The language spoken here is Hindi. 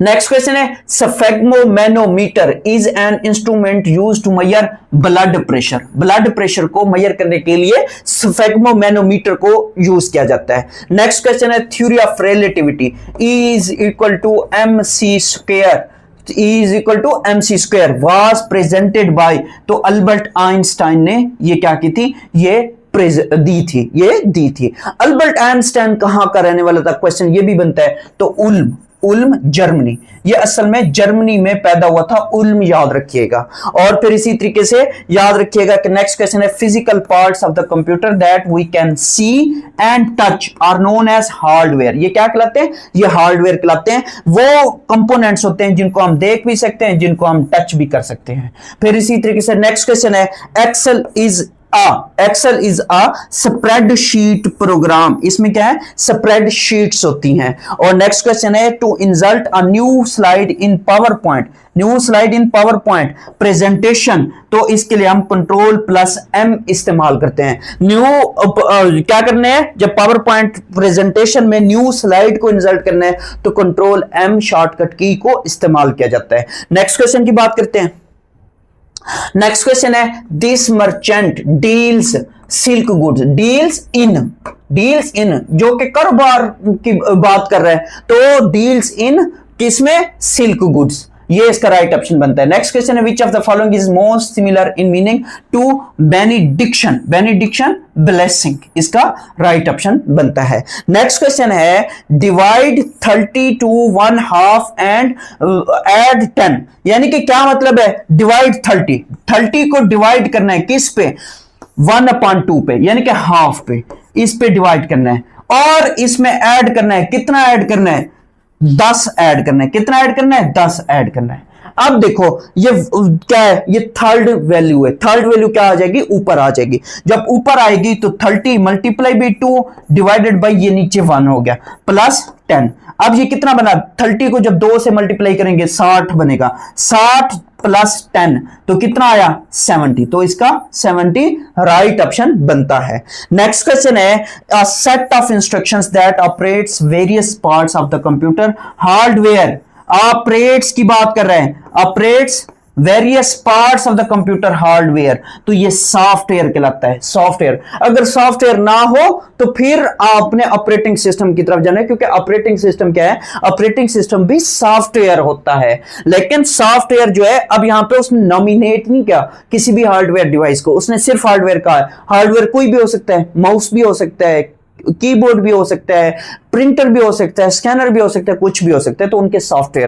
नेक्स्ट क्वेश्चन है sphygmomanometer is an instrument used to measure blood pressure. Blood pressure को मेजर करने के लिए स्फेग्मोमैनोमीटर को यूज किया जाता है। नेक्स्ट क्वेश्चन है theory of relativity is equal to mc square was presented by, तो अल्बर्ट आइंस्टाइन ने ये क्या की थी, ये दी थी। अल्बर्ट आइंस्टाइन कहां का रहने वाला था, क्वेश्चन ये भी बनता है। तो उल्म जर्मनी, ये असल में जर्मनी में पैदा हुआ था, उल्म याद रखिएगा। और फिर इसी तरीके से याद रखिएगा कि नेक्स्ट क्वेश्चन है physical parts of the computer that we can see and touch are known as hardware. ये क्या कहलाते हैं, ये हार्डवेयर कहलाते हैं। वो कंपोनेंट्स होते हैं जिनको हम देख भी सकते हैं, जिनको हम टच भी कर सकते हैं। फिर इसी तरीके से नेक्स्ट क्वेश्चन है Excel is a spreadsheet program. इसमें क्या है, स्प्रेडशीट्स होती हैं। और नेक्स्ट क्वेश्चन है to insert a new slide in PowerPoint presentation, तो इसके लिए हम Ctrl+M इस्तेमाल करते हैं। क्या करने हैं, जब पावर पॉइंट प्रेजेंटेशन में न्यू स्लाइड को इंसर्ट करना है तो Ctrl+M शॉर्टकट की को इस्तेमाल किया जाता है। नेक्स्ट क्वेश्चन की बात करते हैं। नेक्स्ट क्वेश्चन है this merchant deals silk goods, deals in जो कि कारोबार की बात कर रहे हैं, तो डील्स इन किसमें, सिल्क गुड्स, ये इसका राइट ऑप्शन बनता है। नेक्स्ट क्वेश्चन है which of the following is most similar in meaning to benediction blessing, इसका राइट ऑप्शन बनता है। नेक्स्ट क्वेश्चन है डिवाइड 30 टू 1/2 एंड ऐड 10, यानी कि क्या मतलब है, डिवाइड 30 को डिवाइड करना है किस पे, 1/2 पे, यानी कि हाफ पे, इस पे डिवाइड करना है। और इसमें ऐड करना है, कितना ऐड करना है, 10 ऐड करना है। कितना ऐड करना है, 10 ऐड करना है। अब देखो ये क्या है, ये थर्ड वैल्यू है। थर्ड वैल्यू क्या आ जाएगी, ऊपर आ जाएगी। जब ऊपर आएगी तो 30 मल्टीप्लाई बाई 2 डिवाइडेड बाई ये नीचे 1 हो गया प्लस 10। अब ये कितना बना, 30 को जब 2 से मल्टीप्लाई करेंगे 60 बनेगा, 60 प्लस 10 तो कितना आया, 70। तो इसका 70 राइट ऑप्शन बनता है। नेक्स्ट क्वेश्चन है a set of instructions that operates various parts of the computer hardware. Operates की बात कर रहे हैं, operates various parts of the computer hardware, तो ये सॉफ्टवेयर कहलाता है। सॉफ्टवेयर, अगर सॉफ्टवेयर ना हो तो फिर आपने ऑपरेटिंग सिस्टम की तरफ जाना है, क्योंकि ऑपरेटिंग सिस्टम क्या है, ऑपरेटिंग सिस्टम भी सॉफ्टवेयर होता है। लेकिन सॉफ्टवेयर जो है, अब यहां पे उसने नॉमिनेट नहीं किया किसी भी हार्डवेयर डिवाइस को, उसने सिर्फ हार्डवेयर कहा है। हार्डवेयर कोई भी हो सकता है, माउस भी हो सकता है, कीबोर्ड भी हो सकता है, प्रिंटर भी हो सकता है, स्कैनर भी हो सकता है, कुछ भी हो सकता है, तो उनके सॉफ्टवेयर